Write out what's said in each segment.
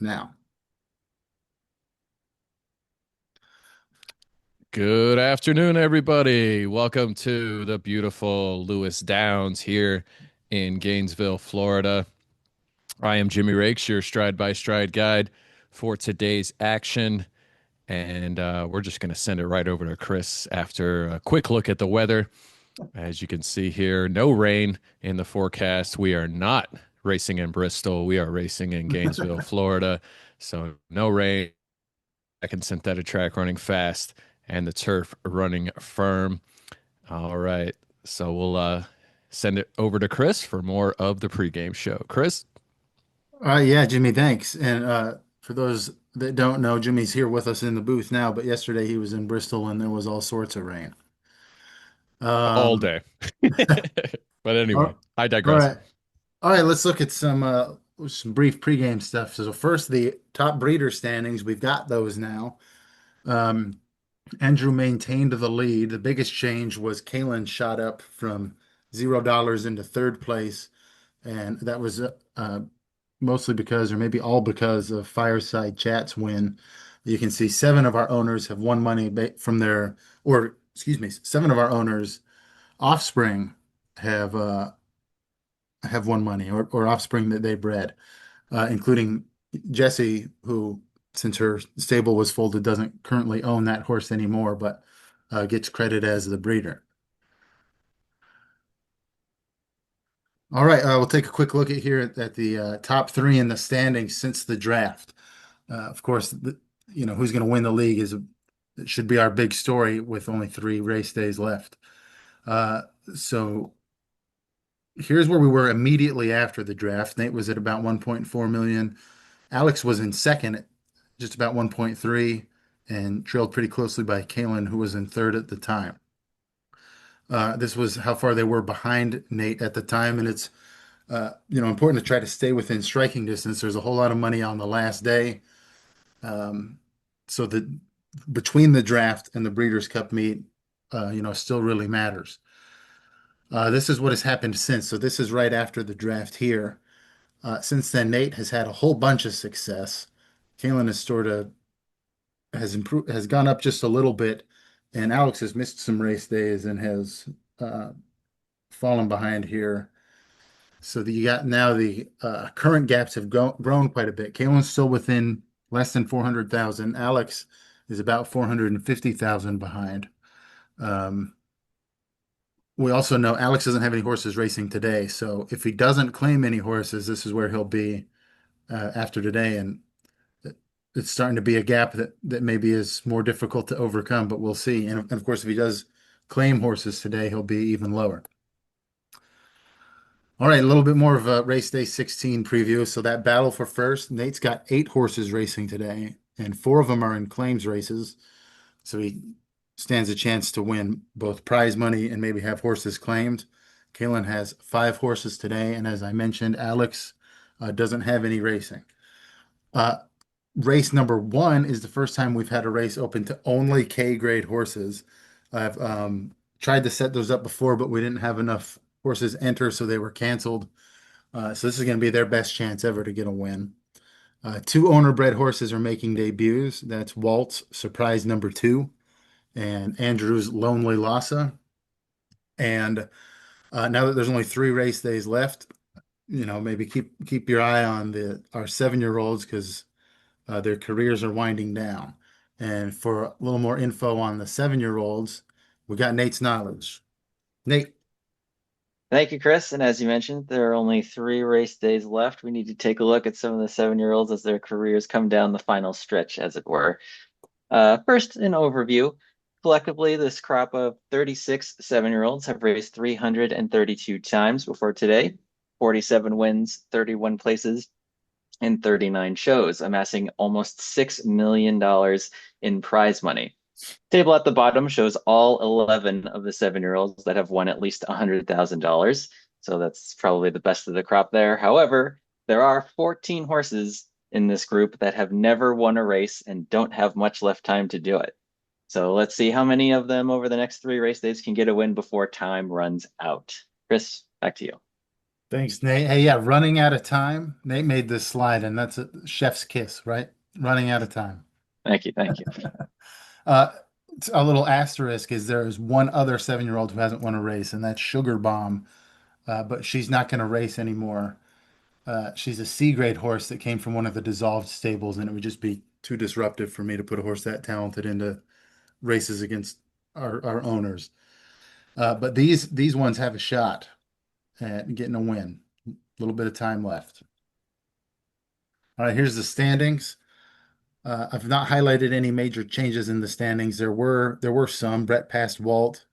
now. Good afternoon, everybody. Welcome to the beautiful Lewis Downs here in Gainesville, Florida. I am Jimmy Rakes, your stride by stride guide for today's action. And we're just going to send it right over to Chris after a quick look at the weather. As you can see here, no rain in the forecast. We are not racing in Bristol. We are racing in Gainesville, Florida. So no rain, second synthetic track running fast, and the turf running firm. All right. So we'll send it over to Chris for more of the pregame show. Chris? Yeah, Jimmy, thanks. And for those that don't know, Jimmy's here with us in the booth now, but yesterday he was in Bristol and there was all sorts of rain. All Um, day. But anyway, all I all digress. right. All right, let's look at some brief pregame stuff. So first, the top breeder standings, we've got those now. Um, Andrew maintained the lead. The biggest change was Kalen shot up from $0 into third place, and that was mostly because, or maybe all because of Fireside Chat's win. You can see seven of our owners have won money from their, or excuse me, seven of our owners' offspring have uh, have won money, or offspring that they bred, including Jessie, who, since her stable was folded, doesn't currently own that horse anymore, but gets credit as the breeder. All right, we'll take a quick look at here at the top three in the standings since the draft. Of course, who's going to win the league it should be our big story with only three race days left. Uh, so here's where we were immediately after the draft. Nate was at about 1.4 million. Alex was in second at just about 1.3 and trailed pretty closely by Kalen, who was in third at the time. This was how far they were behind Nate at the time, and it's important to try to stay within striking distance. There's a whole lot of money on the last day. So that between the draft and the Breeders' Cup meet, still really matters. This is what has happened since. So this is right after the draft here. Since then, Nate has had a whole bunch of success. Kalen has sort of has improved, has gone up just a little bit, and Alex has missed some race days and has uh, fallen behind here. So that you got now the current gaps have grown quite a bit. Kalen's still within less than 400,000. Alex is about 450,000 behind. Um, we also know Alex doesn't have any horses racing today. So if he doesn't claim any horses, this is where he'll be after today. And it's starting to be a gap that maybe is more difficult to overcome, but we'll see. And of course, if he does claim horses today, he'll be even lower. All right, a little bit more of a race day 16 preview. So that battle for first, Nate's got eight horses racing today, and four of them are in claims races. So he stands a chance to win both prize money and maybe have horses claimed. Kalen has five horses today, and as I mentioned, Alex doesn't have any racing. Uh, Race number one is the first time we've had a race open to only K grade horses. I've tried to set those up before, but we didn't have enough horses enter, so they were canceled. So this is going to be their best chance ever to get a win. Two owner bred horses are making debuts. That's Walt's Surprise Number Two and Andrew's Lonely Lhasa. And now that there's only three race days left, maybe keep your eye on the our 7 year olds because their careers are winding down. And for a little more info on the 7 year olds, we got Nate's knowledge. Nate. Thank you, Chris. And as you mentioned, there are only three race days left. We need to take a look at some of the 7 year olds as their careers come down the final stretch, as it were. First, an overview. Collectively, this crop of 36 7 year olds have raced 332 times before today, 47 wins, 31 places, and 39 shows, amassing almost $6 million in prize money. Table at the bottom shows all 11 of the 7 year olds that have won at least $100,000. So that's probably the best of the crop there. However, there are 14 horses in this group that have never won a race and don't have much left time to do it. So let's see how many of them over the next three race days can get a win before time runs out. Chris, back to you. Thanks, Nate. Hey, yeah, running out of time. Nate made this slide, and that's a chef's kiss, right? Running out of time. Thank you, thank you. Uh, a little asterisk is there is one other 7-year-old who hasn't won a race, and that's Sugar Bomb. But she's not going to race anymore. She's a C grade horse that came from one of the dissolved stables, and it would just be too disruptive for me to put a horse that talented into races against our owners. But these ones have a shot at getting a win. A little bit of time left. All right, here's the standings. I've not highlighted any major changes in the standings. There were some. Brett passed Walt,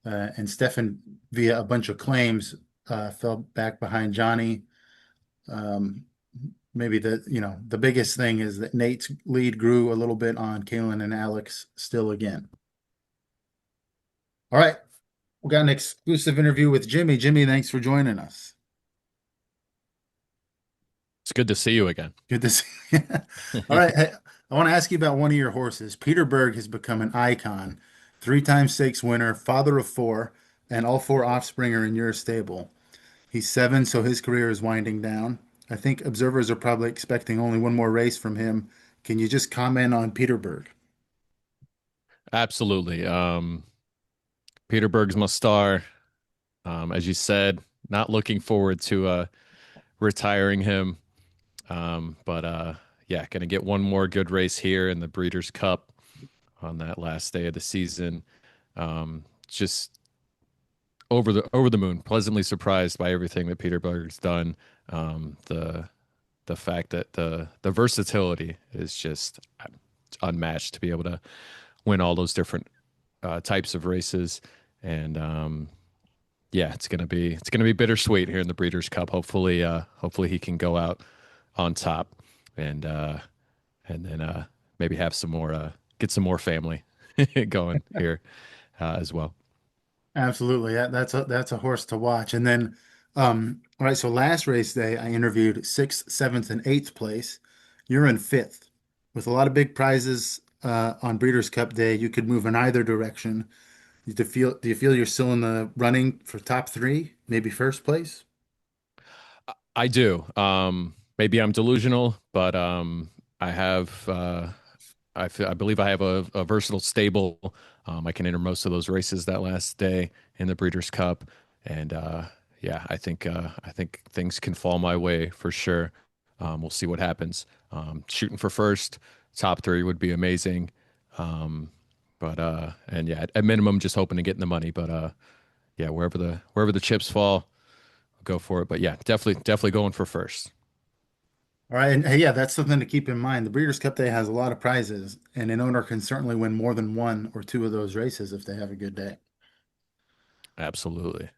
and Stefan via a bunch of claims fell back behind Johnny. Um, Maybe the biggest thing is that Nate's lead grew a little bit on Kalen and Alex still again. All right, we got an exclusive interview with Jimmy. Jimmy, thanks for joining us. It's good to see you again. Good to see you. All right, hey, I want to ask you about one of your horses. Peter Berg has become an icon, 3-time stakes winner, father of 4, and all 4 offspring are in your stable. He's 7, so his career is winding down. I think observers are probably expecting only one more race from him. Can you just comment on Peter Berg? Absolutely. Peter Berg's my star. As you said, not looking forward to retiring him. But yeah, gonna get one more good race here in the Breeders' Cup on that last day of the season. Just over the moon, pleasantly surprised by everything that Peter Berg's done. The fact that the versatility is just unmatched to be able to win all those different types of races. And yeah, it's gonna be bittersweet here in the Breeders' Cup. Hopefully he can go out on top and then maybe have some more get some more family going here as well. Absolutely. That's a horse to watch. And then, all right, so last race day, I interviewed 6th, 7th, and 8th place. You're in 5th with a lot of big prizes on Breeders' Cup Day. You could move in either direction. Do you feel you're still in the running for top 3, maybe first place? I do. Maybe I'm delusional, but I have I believe I have a versatile stable. I can enter most of those races that last day in the Breeders' Cup, and yeah, I think things can fall my way for sure. We'll see what happens. Shooting for first, top 3 would be amazing. Um, but and yeah, at minimum, just hoping to get in the money. But yeah, wherever the chips fall, I'll go for it. But yeah, definitely going for first. All right, and hey, yeah, that's something to keep in mind. The Breeders' Cup Day has a lot of prizes, and an owner can certainly win more than 1 or 2 of those races if they have a good day. Absolutely.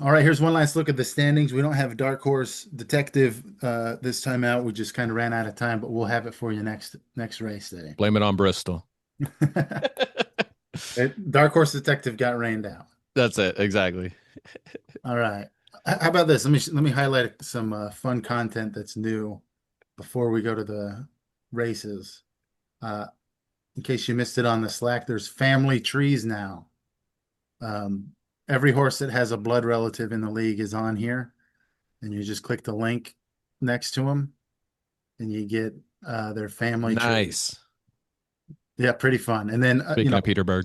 All right, here's one last look at the standings. We don't have Dark Horse Detective this time out. We just kind of ran out of time, but we'll have it for you next race day. Blame it on Bristol. Dark Horse Detective got rained out. That's it. Exactly. All right. How about this? Let me highlight some fun content that's new before we go to the races. Uh, in case you missed it on the Slack, there's family trees now. Um, every horse that has a blood relative in the league is on here, and you just click the link next to them, and you get their family tree. Nice. Yeah, pretty fun. And then Speaking of Peterberg,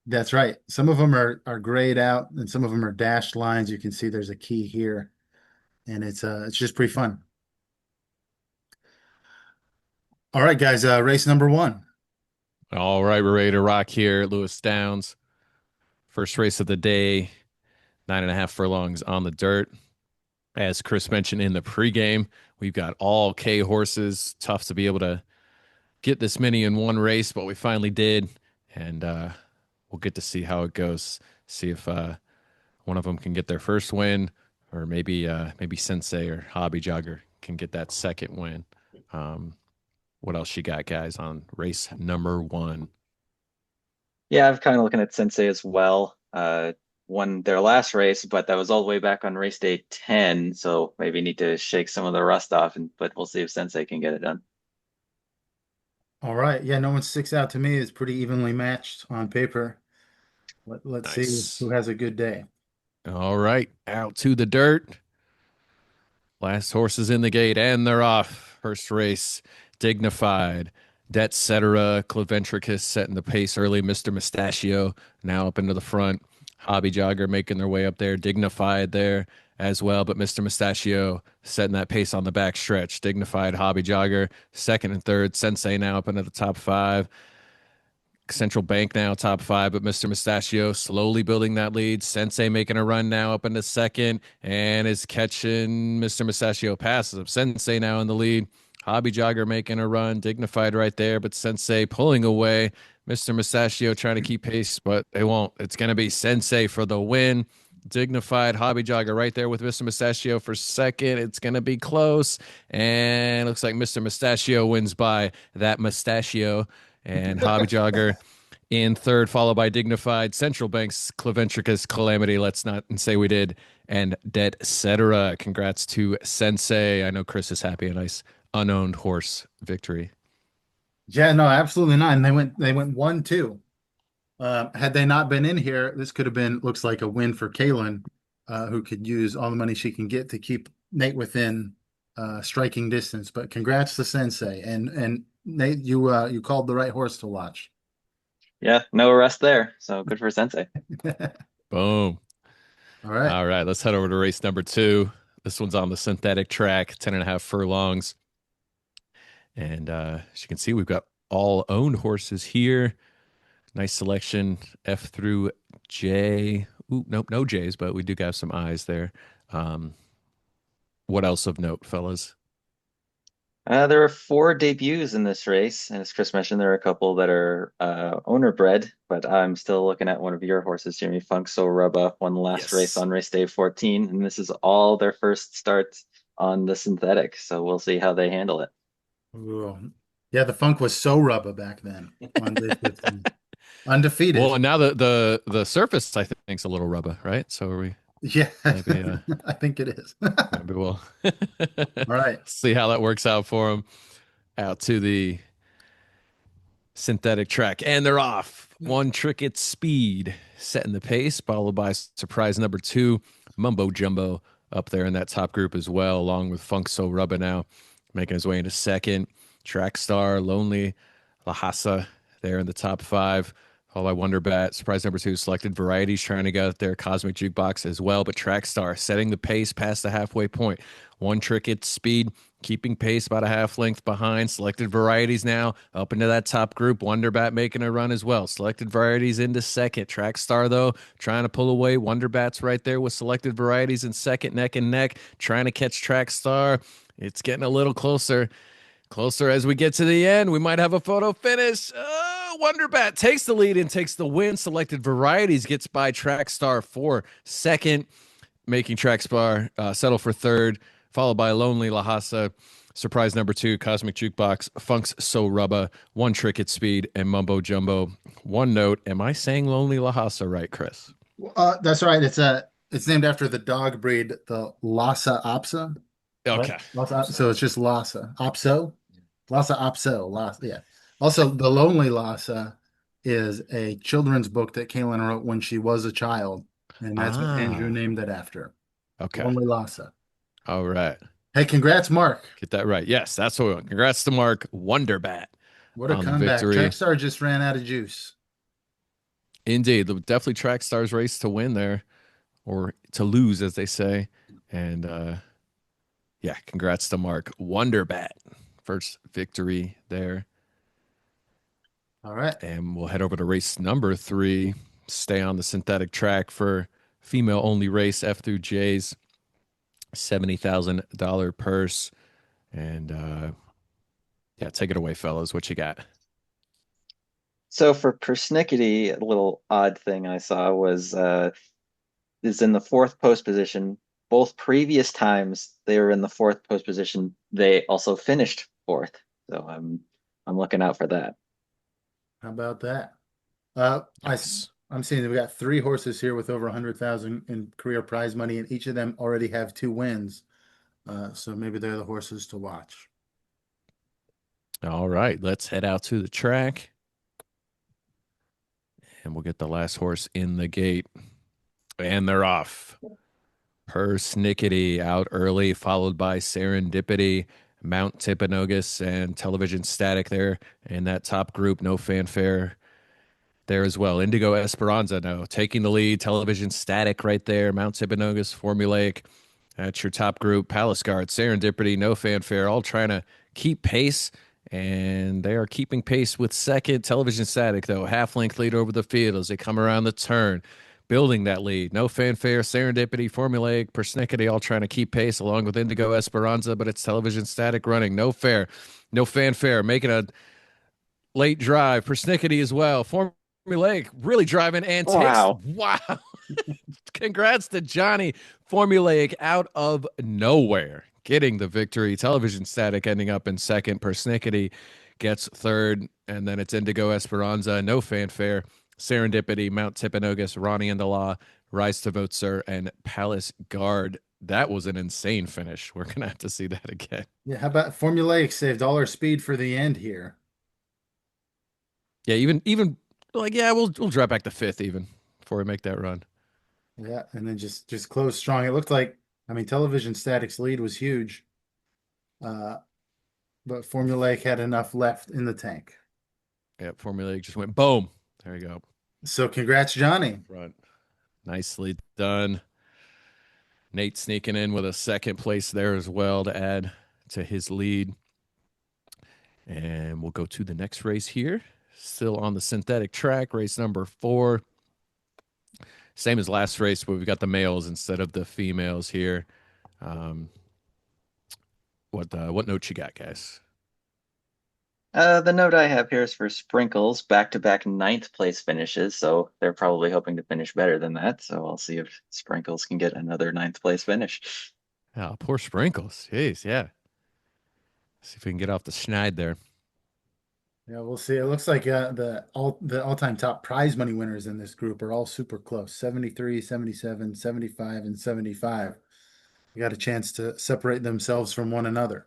that's right. Some of them are grayed out, and some of them are dashed lines. You can see there's a key here, and it's just pretty fun. All right, guys, race number 1. all right, we're ready to rock here at Lewis Downs. First race of the day, 9.5 furlongs on the dirt. As Chris mentioned in the pregame, we've got all K horses. Tough to be able to get this many in one race, but we finally did. And we'll get to see how it goes. See if one of them can get their first win, or maybe Sensei or Hobby Jogger can get that second win. What else you got, guys, on race number 1? Yeah, I'm kind of looking at Sensei as well. Won their last race, but that was all the way back on race day 10. So maybe need to shake some of the rust off, but we'll see if Sensei can get it done. All right. Yeah, no one sticks out to me. It's pretty evenly matched on paper. Let's see Nice. who has a good day. All right, out to the dirt. Last horses in the gate, and they're off. First race, Dignified, Det Cetera, Cleventricus setting the pace early. Mr. Mustachio now up into the front. Hobby Jogger making their way up there. Dignified there as well, but Mr. Mustachio setting that pace on the back stretch. Dignified, Hobby Jogger, second and third. Sensei now up into the top five. Central Bank now top five, but Mr. Mustachio slowly building that lead. Sensei making a run now up into second and is catching Mr. Mustachio passes him. Sensei now in the lead. Hobby Jogger making a run, Dignified right there, but Sensei pulling away. Mr. Mustachio trying to keep pace, but they won't. It's going to be Sensei for the win. Dignified, Hobby Jogger right there with Mr. Mustachio for second. It's going to be close, and looks like Mr. Mustachio wins by that mustachio. And Hobby Jogger in third, followed by Dignified, Central Bank's Cleventricus, Calamity, Let's Not and Say We Did, and Det Cetera. Congrats to Sensei. I know Chris is happy. A nice unowned horse victory. Yeah, no, absolutely not. And they went 1-2. Had they not been in here, this could have been looks like a win for Kaylin, who could use all the money she can get to keep Nate within striking distance. But congrats to Sensei. And Nate, you called the right horse to watch. Yeah, no rest there. So good for Sensei. Boom. All right. All right, let's head over to race number 2. This one's on the synthetic track, 10.5 furlongs. And as you can see, we've got all owned horses here. Nice selection, F through J. Ooh, nope, no J's, but we do have some I's there. What else of note, fellas? There are 4 debuts in this race, and as Chris mentioned, there are a couple that are owner bred, but I'm still looking at one of your horses, Jimmy Funk So Rubba, won the last race on race day 14, and this is all their first starts on the synthetic, so we'll see how they handle it. Ooh. Yeah, the funk was so rubber back then. Undefeated. Well, and now the surface I think is a little rubber, right? So are we? Yeah, Maybe, I think it is. maybe we'll All right. see how that works out for them. Out to the synthetic track, and they're off. One Trick at Speed setting the pace, followed by surprise number 2, Mumbo Jumbo up there in that top group as well, along with Funk So Rubba now making his way into second. Track Star, Lonely Lhasa there in the top 5. Followed by Wonder Bat, surprise number 2, Selected Varieties trying to get out there, Cosmic Jukebox as well, but Track Star setting the pace past the halfway point. One Trick at Speed keeping pace about a half length behind. Selected Varieties now up into that top group. Wonder Bat making a run as well. Selected Varieties into second. Track Star, though, trying to pull away. Wonder Bat's right there with Selected Varieties in second, neck and neck, trying to catch Track Star. It's getting a little closer. Closer as we get to the end. We might have a photo finish. Wonder Bat takes the lead and takes the win. Selected Varieties gets by Track Star for second, making Track Star settle for third, followed by Lonely Lhasa, surprise number 2, Cosmic Jukebox, Funk's So Rubba, One Trick at Speed, and Mumbo Jumbo. One note, am I saying Lonely Lhasa right, Chris? That's right. It's named after the dog breed, the Lhasa Apso. Okay. Right? So it's just Lhasa Apso. Lhasa Apso. Lhasa, yeah. Also, The Lonely Lhasa is a children's book that Kaylin wrote when she was a child, and that's what Andrew named it after. Okay. Lonely Lhasa. All right. Hey, congrats, Mark. Get that right. Yes, that's what we want. Congrats to Mark. Wonder Bat. What a on the comeback. victory. Trackstar just ran out of juice. Indeed. Definitely Track Stars race to win there, or to lose, as they say. And yeah, congrats to Mark. Wonder Bat. First victory there. All right. And we'll head over to race number 3. Stay on the synthetic track for female only race, F through J's. $70,000 purse. And yeah, take it away, fellas. What you got? So for persnickety, a little odd thing I saw was is in the 4th post position. Both previous times they were in the 4th post position, they also finished 4th. So I'm looking out for that. How about that? Yes. I'm seeing that we got 3 horses here with over 100,000 in career prize money, and each of them already have 2 wins. So maybe they're the horses to watch. All right, let's head out to the track. And we'll get the last horse in the gate. And they're off. Persnickety out early, followed by Serendipity, Mount Timpanogos, and Television Static there. And that top group, no fanfare there as well. Indigo Esperanza now taking the lead. Television Static right there. Mount Timpanogos, Formulaic. That's your top group. Palace Guard, Serendipity, no fanfare, all trying to keep pace. And they are keeping pace with second. Television Static, though, half length lead over the field as they come around the turn, building that lead. No fanfare, Serendipity, Formulaic, Persnickety, all trying to keep pace along with Indigo Esperanza, but it's Television Static running. No fair, no fanfare, making a late drive. Persnickety as well. Formulaic really driving and takes. Wow. Wow. Congrats to Johnny. Formulaic out of nowhere getting the victory. Television Static ending up in second. Persnickety gets third. And then it's Indigo Esperanza. No fanfare. Serendipity, Mount Timpanogos, Ronnie and the Law, Rise to Vote Sir, and Palace Guard. That was an insane finish. We're going to have to see that again. Yeah, how about Formulaic saved all our speed for the end here? Yeah, even like, yeah, we'll drop back to fifth even before we make that run. Yeah, and then just close strong. It looked like, I mean, Television Static's lead was huge, but Formulaic had enough left in the tank. Yeah, Formulaic just went boom. There you go. So congrats, Johnny. Front. Nicely done. Nate sneaking in with a second place there as well to add to his lead. And we'll go to the next race here. Still on the synthetic track, race number 4. Same as last race, but we've got the males instead of the females here. What note you got, guys? The note I have here is for Sprinkles, back-to-back ninth place finishes, so they're probably hoping to finish better than that. So I'll see if Sprinkles can get another ninth place finish. Oh, poor Sprinkles. Jeez, yeah. See if we can get off the schneid there. Yeah, we'll see. It looks like the all-time top prize money winners in this group are all super close. 73, 77, 75, and 75. You got a chance to separate themselves from one another.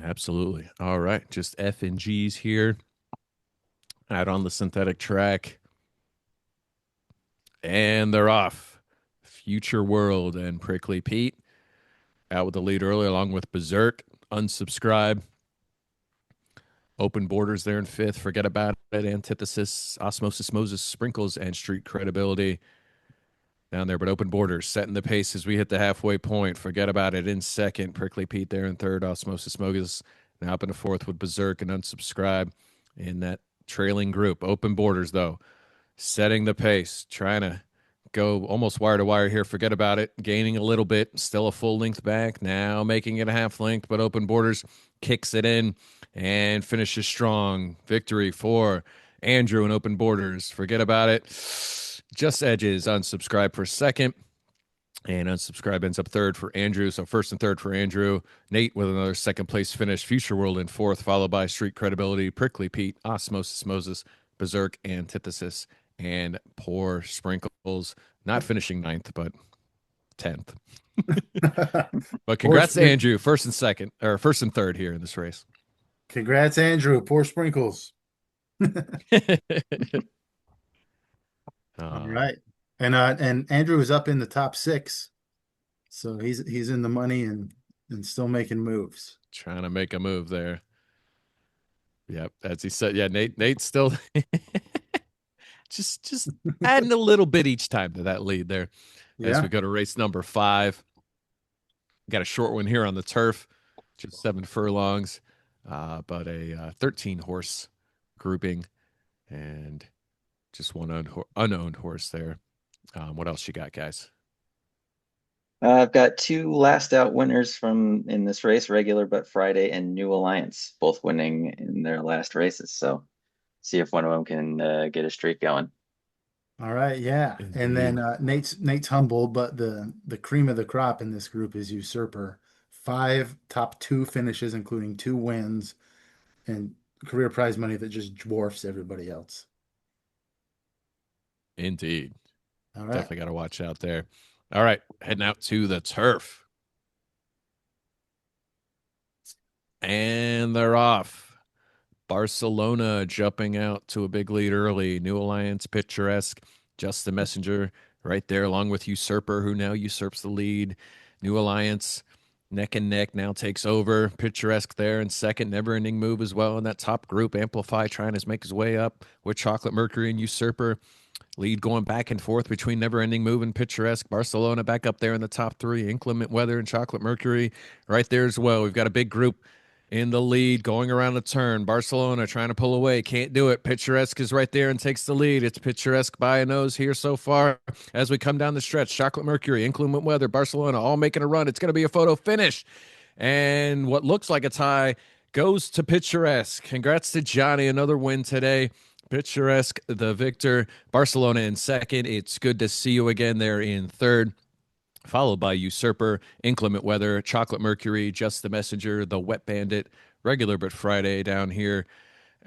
Absolutely. All right. Just F and G's here. Out on the synthetic track. And they're off. Future World and Prickly Pete out with the lead early, along with Berserk. Unsubscribe. Open Borders there in fifth. Forget About It. Antithesis, Osmosis Moses, Sprinkles, and Street Credibility down there. But Open Borders setting the pace as we hit the halfway point. Forget About It in second. Prickly Pete there in third. Osmosis Moses now up into fourth with Berserk and Unsubscribe in that trailing group. Open Borders, though, setting the pace, trying to go almost wire to wire here. Forget About It, gaining a little bit, still a full length back, now making it a half length, but Open Borders kicks it in and finishes strong. Victory for Andrew and Open Borders. Forget About It just edges Unsubscribe for second, and Unsubscribe ends up third for Andrew. So first and third for Andrew. Nate with another second place finish. Future World in fourth, followed by Street Credibility, Prickly Pete, Osmosis Moses, Berserk, Antithesis, and Poor Sprinkles. Not finishing ninth, but 10th. But congrats to Andrew, first and third here in this race. Congrats, Andrew. Poor Sprinkles. All right. And Andrew is up in the top 6. So he's in the money and still making moves. Trying to make a move there. Yep, as he said, yeah, Nate's still just adding a little bit each time to that lead there. Yeah. As we go to race number 5. Got a short one here on the turf, just 7 furlongs, but a 13 horse grouping and just one unowned horse there. What else you got, guys? I've got 2 last out winners from in this race, Regular But Friday and New Alliance, both winning in their last races. So see if one of them can get a streak going. All right, yeah. Indeed. And then Nate's humble, but the cream of the crop in this group is Usurper. 5 top 2 finishes, including 2 wins, and career prize money that just dwarfs everybody else. Indeed. All right. Definitely got to watch out there. All right, heading out to the turf. And they're off. Barcelona jumping out to a big lead early. New Alliance, Picturesque, Just the Messenger right there, along with Usurper, who now usurps the lead. New Alliance, neck and neck, now takes over. Picturesque there in second. Never ending move as well in that top group. Amplify trying to make his way up with Chocolate Mercury and Usurper. Lead going back and forth between Never Ending Move and Picturesque. Barcelona back up there in the top three. Inclement Weather and Chocolate Mercury right there as well. We've got a big group in the lead going around the turn. Barcelona trying to pull away. Can't do it. Picturesque is right there and takes the lead. It's Picturesque by a nose here so far as we come down the stretch. Chocolate Mercury, Inclement Weather, Barcelona all making a run. It's going to be a photo finish. And what looks like a tie goes to Picturesque. Congrats to Johnny. Another win today. Picturesque, the victor. Barcelona in second. It's good to see you again there in third. Followed by Usurper, Inclement Weather, Chocolate Mercury, Just the Messenger, The Wet Bandit, Regular but Friday down here.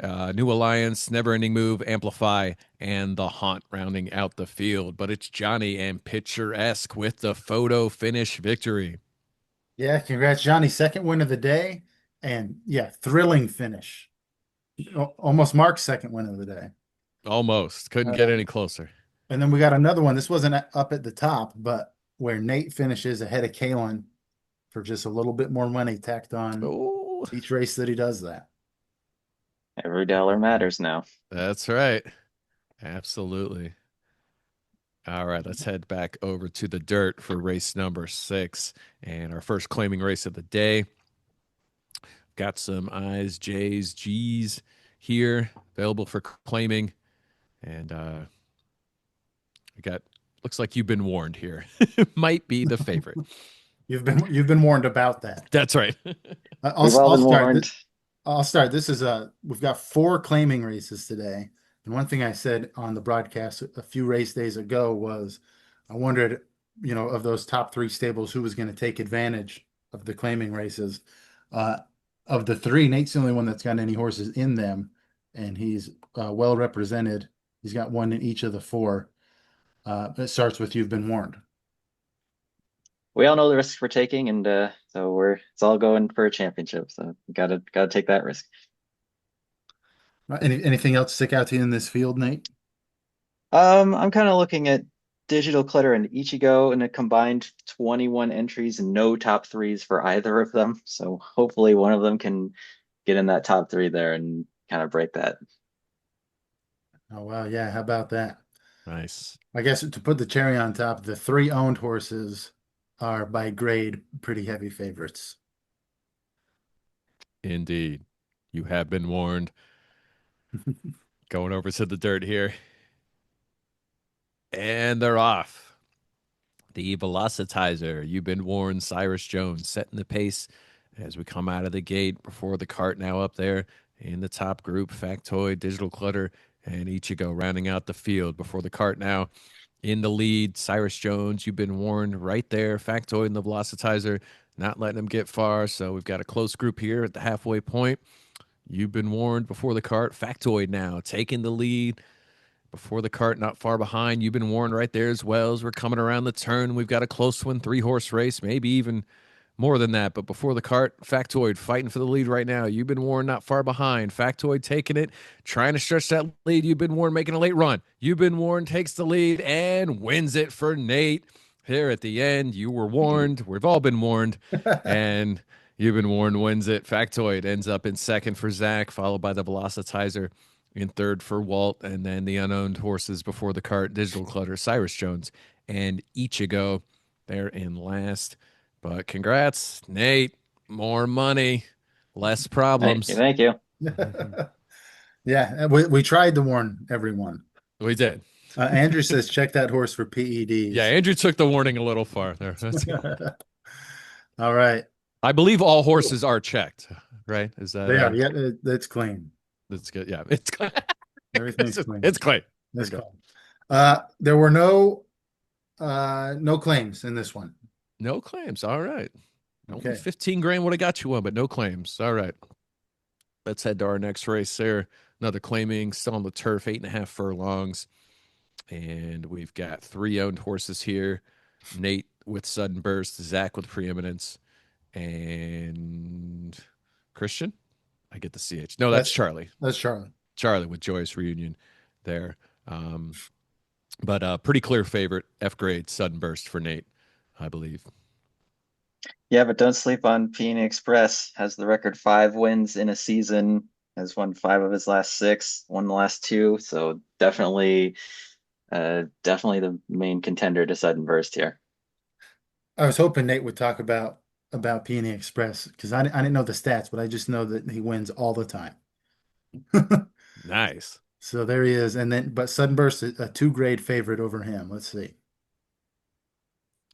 New Alliance, Never Ending Move, Amplify, and The Haunt rounding out the field. But it's Johnny and Picturesque with the photo finish victory. Yeah, congrats, Johnny. Second win of the day. And yeah, thrilling finish. Almost Mark's second win of the day. Almost. Couldn't get any closer. And then we got another one. This wasn't up at the top, but where Nate finishes ahead of Kalen for just a little bit more money tacked on Oh, each race that he does that. Every dollar matters now. that's right. Absolutely. All right, let's head back over to the dirt for race number 6 and our first claiming race of the day. Got some I's, J's, G's here available for claiming. And we got, looks like You've Been Warned here. Might be the favorite. You've been warned about that. That's right. We've all been warned. I'll start. This is we've got 4 claiming races today. And one thing I said on the broadcast a few race days ago was I wondered, of those top 3 stables, who was going to take advantage of the claiming races. Of the 3, Nate's the only one that's got any horses in them, and he's well represented. He's got one in each of the 4. It starts with You've Been Warned. We all know the risks we're taking, and so it's all going for a championship. So gotta take that risk. Anything else stick out to you in this field, Nate? I'm kind of looking at Digital Clutter and Ichigo in a combined 21 entries and no top 3s for either of them. So hopefully one of them can get in that top 3 there and kind of break that. Oh, wow. Yeah. How about that? Nice. I guess to put the cherry on top, the 3 owned horses are by grade pretty heavy favorites. Indeed. You have been warned. Going over to the dirt here. And they're off. The Velocitizer, You've Been Warned, Cyrus Jones setting the pace as we come out of the gate before the cart now up there in the top group. Factoid, Digital Clutter, and Ichigo rounding out the field before the cart now in the lead. Cyrus Jones, You've Been Warned right there. Factoid and the Velocitizer not letting them get far. So we've got a close group here at the halfway point. You've Been Warned before the cart. Factoid now taking the lead before the cart, not far behind. You've Been Warned right there as well as we're coming around the turn. We've got a close one, 3-horse race, maybe even more than that. But before the cart, Factoid fighting for the lead right now. You've Been Warned not far behind. Factoid taking it, trying to stretch that lead. You've Been Warned making a late run. You've Been Warned takes the lead and wins it for Nate. Here at the end, you were warned. We've all been warned. And You've Been Warned wins it. Factoid ends up in second for Zach, followed by the Velocitizer in third for Walt, and then the unowned horses before the cart, Digital Clutter, Cyrus Jones, and Ichigo. They're in last. But congrats, Nate. More money, less problems. Thank you. Yeah, we tried to warn everyone. We did. Andrew says, check that horse for PEDs. Yeah, Andrew took the warning a little far there. All right. I believe all horses are checked, right? Is that they are? Yeah, that's clean. That's good. Yeah, it's clean. Everything's clean. It's clean. Let's go. There were no claims in this one. No claims. All right. Okay. Only 15 grand would have got you one, but no claims. All right. Let's head to our next race there. Another claiming, still on the turf, 8.5 furlongs. And we've got 3 owned horses here. Nate with Sudden Burst, Zach with Preeminence, and Christian. I get the CH. No, that's Charlie. That's Charlie. Charlie with Joyous Reunion there. But pretty clear favorite, F grade sudden burst for Nate, I believe. Yeah, but don't sleep on Peony Express. Has the record 5 wins in a season. Has won 5 of his last 6. Won the last 2. So definitely the main contender to sudden burst here. I was hoping Nate would talk about Peony Express because I didn't know the stats, but I just know that he wins all the time. Nice. So there he is, and then but Sunburst a 2 grade favorite over him. Let's see.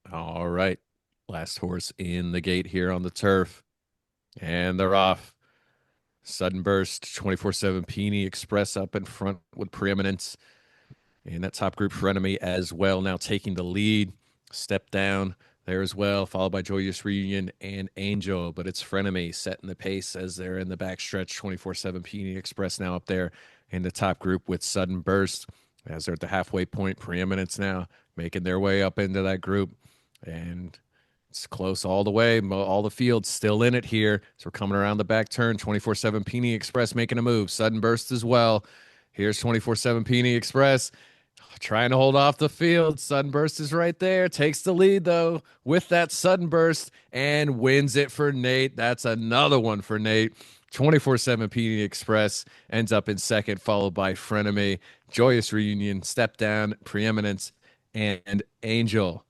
All right. Last horse in the gate here on the turf. And they're off. Sudden burst, 24/7 Peony Express up in front with preeminence. And that top group frenemy as well, now taking the lead. Step down there as well, followed by Joyous Reunion and Angel. But it's frenemy setting the pace as they're in the backstretch. 24/7 Peony Express now up there in the top group with Sudden Burst as they're at the halfway point. Preeminence now making their way up into that group. And it's close all the way. All the fields still in it here. So we're coming around the back turn. 24/7 Peony Express making a move. Sudden burst as well. Here's 24/7 Peony Express trying to hold off the field. Sudden burst is right there. Takes the lead though with that sudden burst and wins it for Nate. That's another one for Nate. 24/7 Peony Express ends up in second, followed by Frenemy, Joyous Reunion, Step Down, Preeminence, and Angel.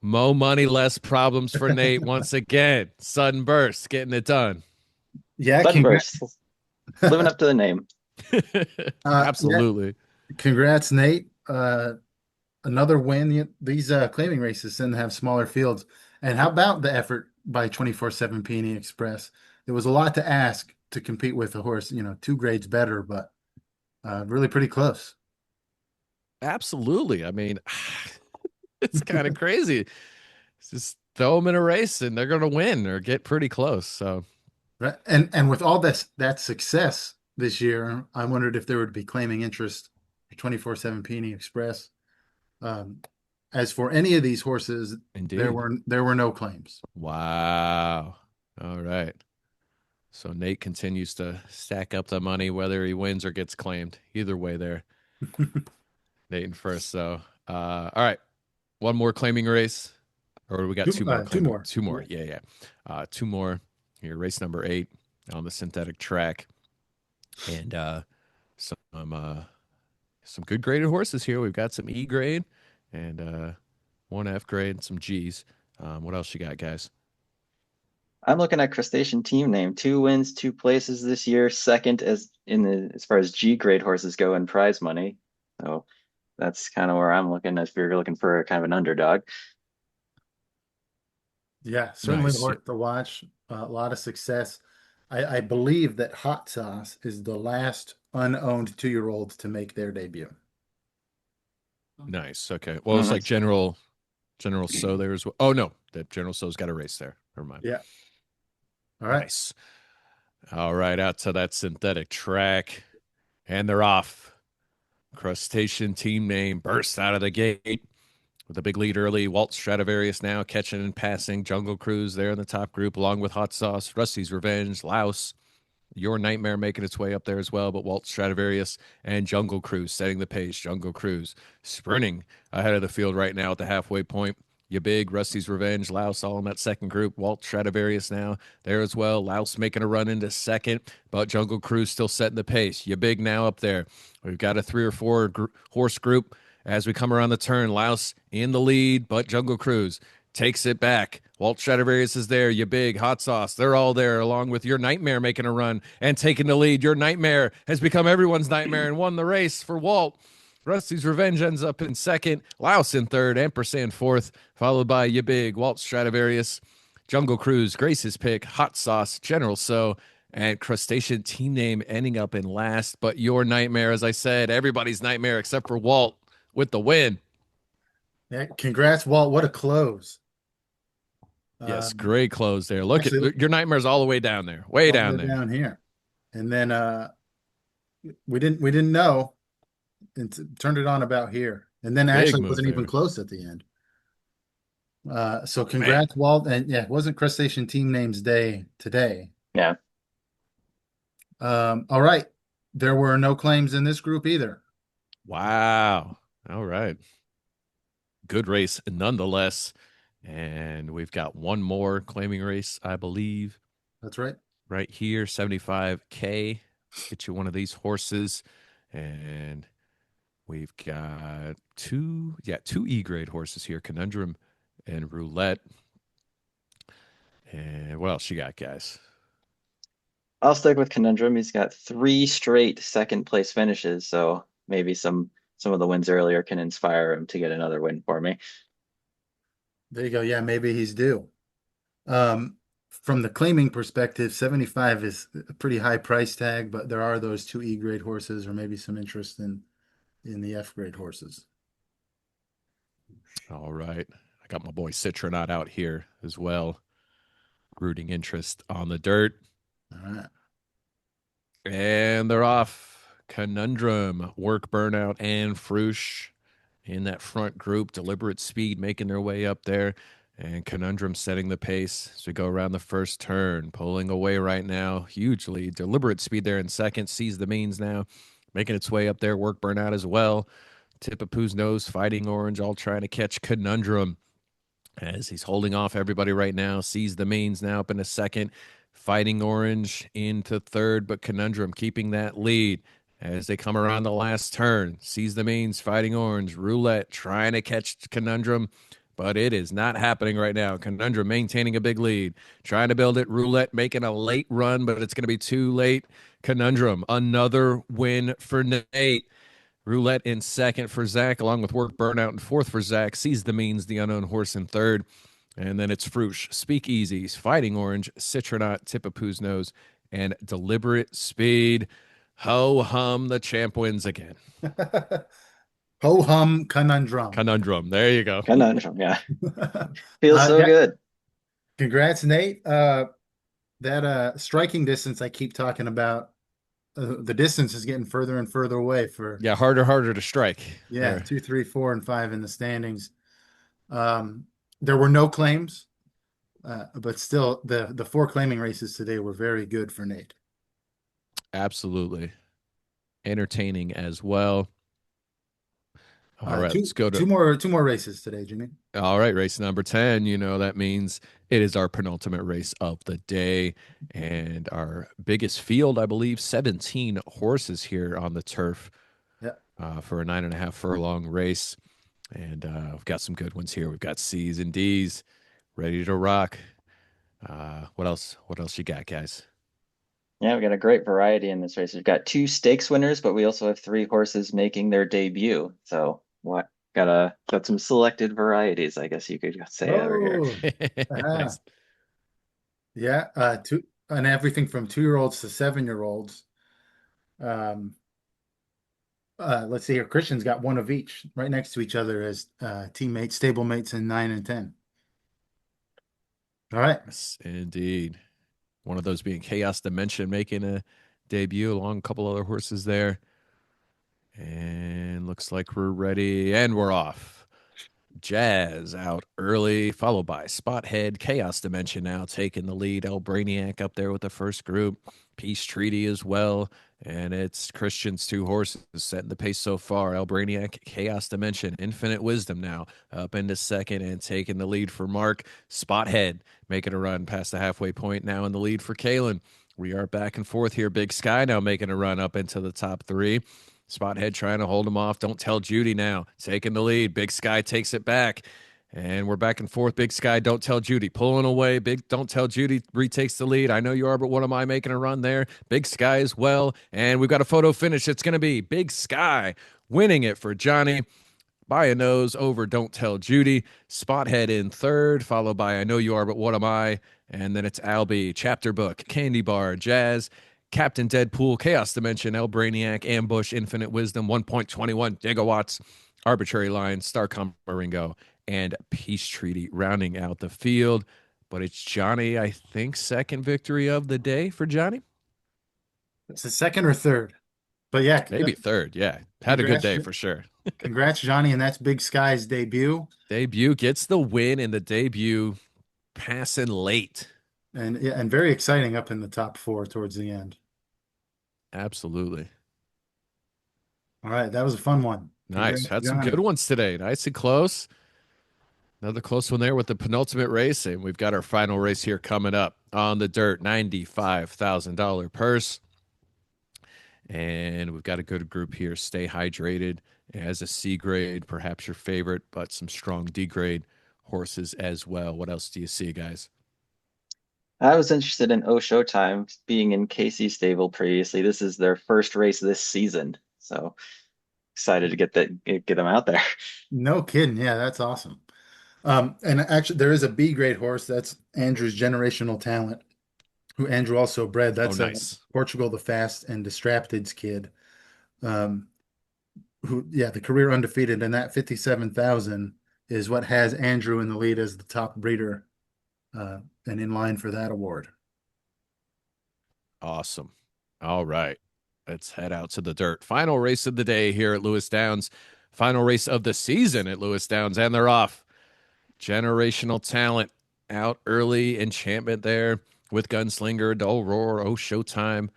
Mo money, less problems for Nate once again. Sudden burst, getting it done. Yeah, Sudden congrats. burst. Living up to the name. Absolutely. Yeah, congrats, Nate. Another win. These claiming races tend to have smaller fields. And how about the effort by 24/7 Peony Express? It was a lot to ask to compete with a horse, 2 grades better, but really pretty close. Absolutely. I mean, it's kind of crazy. Just throw them in a race and they're going to win or get pretty close. So, Right. And with all that success this year, I wondered if there would be claiming interest for 24/7 Peony Express. Um, as for any of these horses, there indeed. were no claims. Wow. All right. So Nate continues to stack up the money, whether he wins or gets claimed. Either way, there. Nate in first. So, all right. One more claiming race. Or we got two more. Two more. Two more. Yeah. Two more. Here, race number 8 on the synthetic track. And some good graded horses here. We've got some E grade and one F grade and some G's. What else you got, guys? I'm looking at Crustacean team name. 2 wins, 2 places this year. Second as far as G grade horses go in prize money. So that's kind of where I'm looking if you're looking for kind of an underdog. Yeah, certainly Nice. worth to watch. A lot of success. I believe that Hot Sauce is the last unowned 2-year-old to make their debut. Nice. Okay. Well, it's like General So there as well. Oh no, that General So's got a race there. Never mind. Yeah. All right. Nice. All right, out to that synthetic track. And they're off. Crustacean team name bursts out of the gate with a big lead early. Walt Stradivarius now catching and passing. Jungle Cruise there in the top group, along with Hot Sauce, Rusty's Revenge, Laos. Your Nightmare making its way up there as well, but Walt Stradivarius and Jungle Cruise setting the pace. Jungle Cruise sprinting ahead of the field right now at the halfway point. You big Rusty's Revenge, Laos all in that second group. Walt Stradivarius now there as well. Laos making a run into second, but Jungle Cruise still setting the pace. You big now up there. We've got a 3 or 4 horse group as we come around the turn. Laos in the lead, but Jungle Cruise takes it back. Walt Stradivarius is there. You big Hot Sauce. They're all there, along with Your Nightmare making a run and taking the lead. Your Nightmare has become everyone's nightmare and won the race for Walt. Rusty's Revenge ends up in second. Laos in third. Ampersand fourth, followed by You big Walt Stradivarius, Jungle Cruise, Grace's Pick, Hot Sauce, General So, and Crustacean team name ending up in last. But Your Nightmare, as I said, everybody's nightmare except for Walt with the win. Yeah, congrats, Walt. What a close. Yes, great close there. Look actually, at Your Nightmare's all the way down there. Way all down the way there. down here. And then we didn't know and turned it on about here. And then Big actually move wasn't even there. close at the end. So congrats, Walt. And yeah, it wasn't Crustacean Team Names Day today. Yeah. All right. There were no claims in this group either. Wow. All right. Good race nonetheless. And we've got one more claiming race, I believe, That's right. right here, 75K. Get you one of these horses. And we've got two E grade horses here, Conundrum and Roulette. And what else you got, guys? I'll stick with Conundrum. He's got three straight second place finishes, so maybe some of the wins earlier can inspire him to get another win for me. There you go. Yeah, maybe he's due. From the claiming perspective, 75 is a pretty high price tag, but there are those two E grade horses or maybe some interest in the F grade horses. All right. I got my boy Citronaut out here as well. Rooting interest on the dirt. All right. And they're off. Conundrum, Work Burnout, and Frush in that front group. Deliberate Speed making their way up there. And Conundrum setting the pace as we go around the first turn. Pulling away right now. Huge lead. Deliberate Speed there in second. Sees the means now. Making its way up there. Work Burnout as well. Tip of Pooh's Nose, Fighting Orange, all trying to catch Conundrum as he's holding off everybody right now. Sees the means now up in a second. Fighting Orange into third, but Conundrum keeping that lead as they come around the last turn. Sees the means, Fighting Orange, Roulette trying to catch Conundrum, but it is not happening right now. Conundrum maintaining a big lead, trying to build it. Roulette making a late run, but it's going to be too late. Conundrum, another win for Nate. Roulette in second for Zach, along with Work Burnout in fourth for Zach. Sees the means, the unknown horse in third. And then it's Frush, Speakeasies, Fighting Orange, Citronaut, Tip of Pooh's Nose, and Deliberate Speed. Ho hum, the champ wins again. Ho hum conundrum. Conundrum. There you go. Conundrum, yeah. Feels so Yeah, good. congrats, Nate. That striking distance I keep talking about, the distance is getting further and further away for Yeah, harder to strike. yeah, There. 2, 3, 4, and 5 in the standings. There were no claims, but still the four claiming races today were very good for Nate. Absolutely. Entertaining as well. All right, let's go to two more races today, Jimmy. all right, race number 10. You know, that means it is our penultimate race of the day and our biggest field, I believe, 17 horses here on the turf Yeah. for a 9.5 furlong race. And we've got some good ones here. We've got C's and D's ready to rock. What else? What else you got, guys? Yeah, we got a great variety in this race. We've got two stakes winners, but we also have three horses making their debut. So what got some selected varieties, I guess you could say over here. Oh, Nice. yeah. Two and everything from 2-year-olds to 7-year-olds. Um, let's see here. Christian's got one of each right next to each other as teammates, stablemates in 9 and 10. All right. Yes, indeed. One of those being Chaos Dimension making a debut along a couple other horses there. And looks like we're ready and we're off. Jazz out early, followed by Spothead. Chaos Dimension now taking the lead. El Brainiac up there with the first group. Peace Treaty as well. And it's Christian's two horses setting the pace so far. El Brainiac, Chaos Dimension, Infinite Wisdom now up into second and taking the lead for Mark. Spothead making a run past the halfway point now in the lead for Kalen. We are back and forth here. Big Sky now making a run up into the top three. Spothead trying to hold him off. Don't Tell Judy now taking the lead. Big Sky takes it back. And we're back and forth. Big Sky, Don't Tell Judy pulling away. Big Don't Tell Judy retakes the lead. I Know You Are, but what am I making a run there? Big Sky as well. And we've got a photo finish. It's going to be Big Sky winning it for Johnny by a nose over Don't Tell Judy. Spothead in third, followed by I Know You Are, but what am I? And then it's Albie, Chapter Book, Candy Bar, Jazz, Captain Deadpool, Chaos Dimension, El Brainiac, Ambush, Infinite Wisdom, 1.21 gigawatts, Arbitrary Line, Starcom Ringo, and Peace Treaty rounding out the field. But it's Johnny, I think, second victory of the day for Johnny. It's the second or third. But yeah, Maybe third. Yeah. Had a good day for sure. Congrats, Johnny. And that's Big Sky's debut. Debut gets the win in the debut, passing late. And very exciting up in the top 4 towards the end. Absolutely. All right. That was a fun one. Nice. Had some good Johnny. ones today. Nice and close. Another close one there with the penultimate race. And we've got our final race here coming up on the dirt. $95,000 purse. And we've got a good group here. Stay hydrated as a C grade, perhaps your favorite, but some strong D grade horses as well. What else do you see, guys? I was interested in Oh Showtime being in Casey stable previously. This is their first race this season, so excited to get them out there. No kidding. Yeah, that's awesome. And actually, there is a B grade horse. That's Andrew's generational talent, who Andrew also bred. Oh, That's a nice. Portugal the Fast and Distracted's kid. Um, who, yeah, the career undefeated, and that 57,000 is what has Andrew in the lead as the top breeder, and in line for that award. Awesome. All right. Let's head out to the dirt. Final race of the day here at Lewis Downs. Final race of the season at Lewis Downs, and they're off. Generational talent out early. Enchantment there with Gunslinger, Dull Roar, Oh Showtime.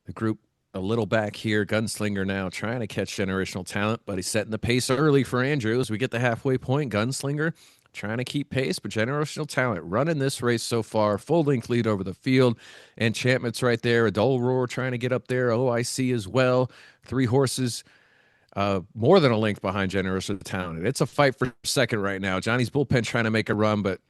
The group a little back here. Gunslinger now trying to catch generational talent, but he's setting the pace early for Andrew as we get the halfway point. Gunslinger trying to keep pace, but generational talent running this race so far. Full length lead over the field. Enchantment's right there. A Dull Roar trying to get up there. OIC as well. Three horses more than a length behind Generational Talent. It's a fight for second right now. Johnny's bullpen trying to make a run, but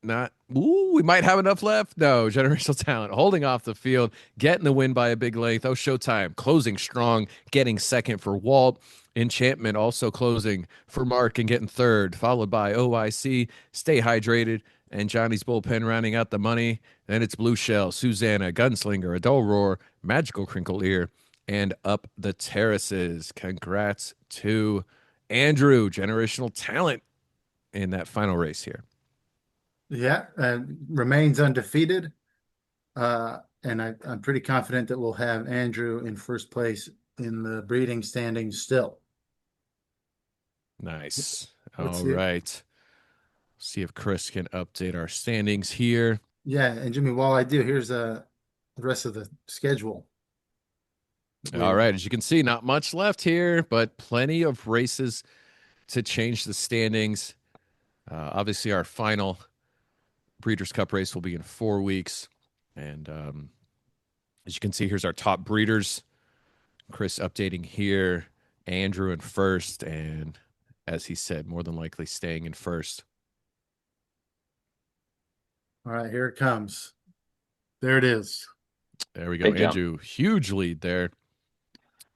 not. Ooh, we might have enough left. No, Generational Talent holding off the field, getting the win by a big length. Oh, Showtime closing strong, getting second for Walt. Enchantment also closing for Mark and getting third, followed by OIC. Stay hydrated. And Johnny's bullpen rounding out the money. Then it's Blue Shell, Susanna, Gunslinger, a Dull Roar, Magical Crinkle Ear, and Up the Terraces. Congrats to Andrew, generational talent in that final race here. Yeah, and remains undefeated. And I'm pretty confident that we'll have Andrew in first place in the breeding standings still. Nice. Let's All see. right. See if Chris can update our standings here. Yeah, and Jimmy, while I do, here's the rest of the schedule. All right. As you can see, not much left here, but plenty of races to change the standings. Obviously, our final Breeders' Cup race will be in 4 weeks. And as you can see, here's our top breeders. Chris updating here. Andrew in first. And as he said, more than likely staying in first. All right, here it comes. There it is. There we go. Big jump. Andrew, huge lead there.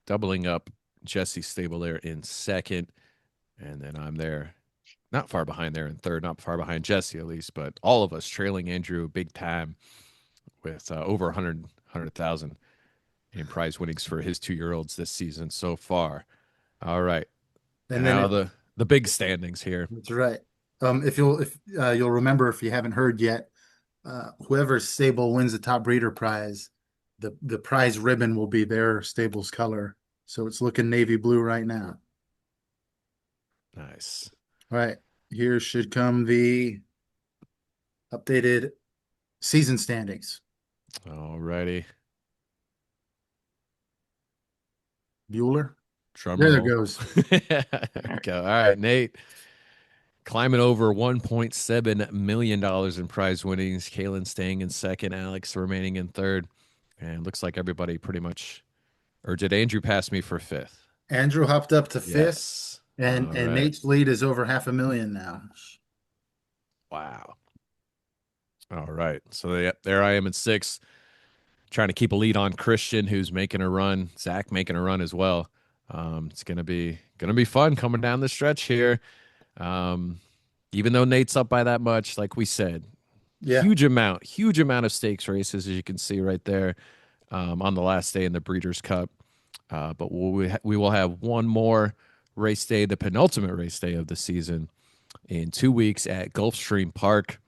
Doubling up Jesse Stable there in second. And then I'm there, not far behind there in third, not far behind Jesse at least, but all of us trailing Andrew big time with over 100,000 in prize winnings for his 2-year-olds this season so far. All right. And now then the big standings here. that's right. If you'll remember, if you haven't heard yet, whoever stable wins the top breeder prize, the prize ribbon will be their stable's color. So it's looking navy blue right now. Nice. All right, here should come the updated season standings. All righty. Bueller. Drum There roll. it goes. There we go. All right, Nate. Climbing over $1.7 million in prize winnings. Kalen staying in second. Alex remaining in third. And looks like everybody pretty much, or did Andrew pass me for fifth? Andrew hopped up to fifth, Yes. and All right. Nate's lead is over 500,000 now. Wow. All right. So there I am in sixth, trying to keep a lead on Christian, who's making a run. Zach making a run as well. It's gonna be fun coming down the stretch here. Even though Nate's up by that much, like we said, Yeah. huge amount of stakes races, as you can see right there, on the last day in the Breeders' Cup. But we will have one more race day, the penultimate race day of the season, in 2 weeks at Gulfstream Park,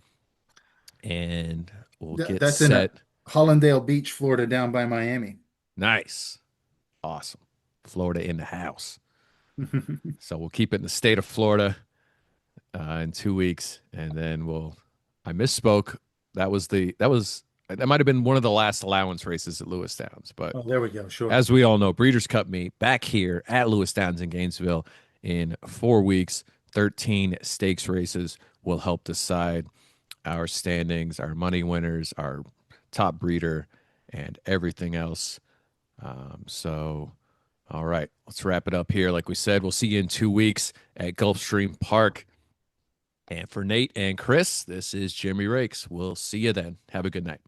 and we'll get That's set. in Hollandale Beach, Florida, down by Miami. Nice, awesome, Florida in the house. So we'll keep it in the state of Florida in 2 weeks, and then I misspoke. That was that might have been one of the last allowance races at Lewis Downs. But Oh, there we go. Sure. as we all know, Breeders' Cup meet back here at Lewis Downs in Gainesville in 4 weeks. 13 stakes races will help decide our standings, our money winners, our top breeder, and everything else. So, all right, let's wrap it up here. Like we said, we'll see you in 2 weeks at Gulfstream Park. And for Nate and Chris, this is Jimmy Rakes. We'll see you then. Have a good night.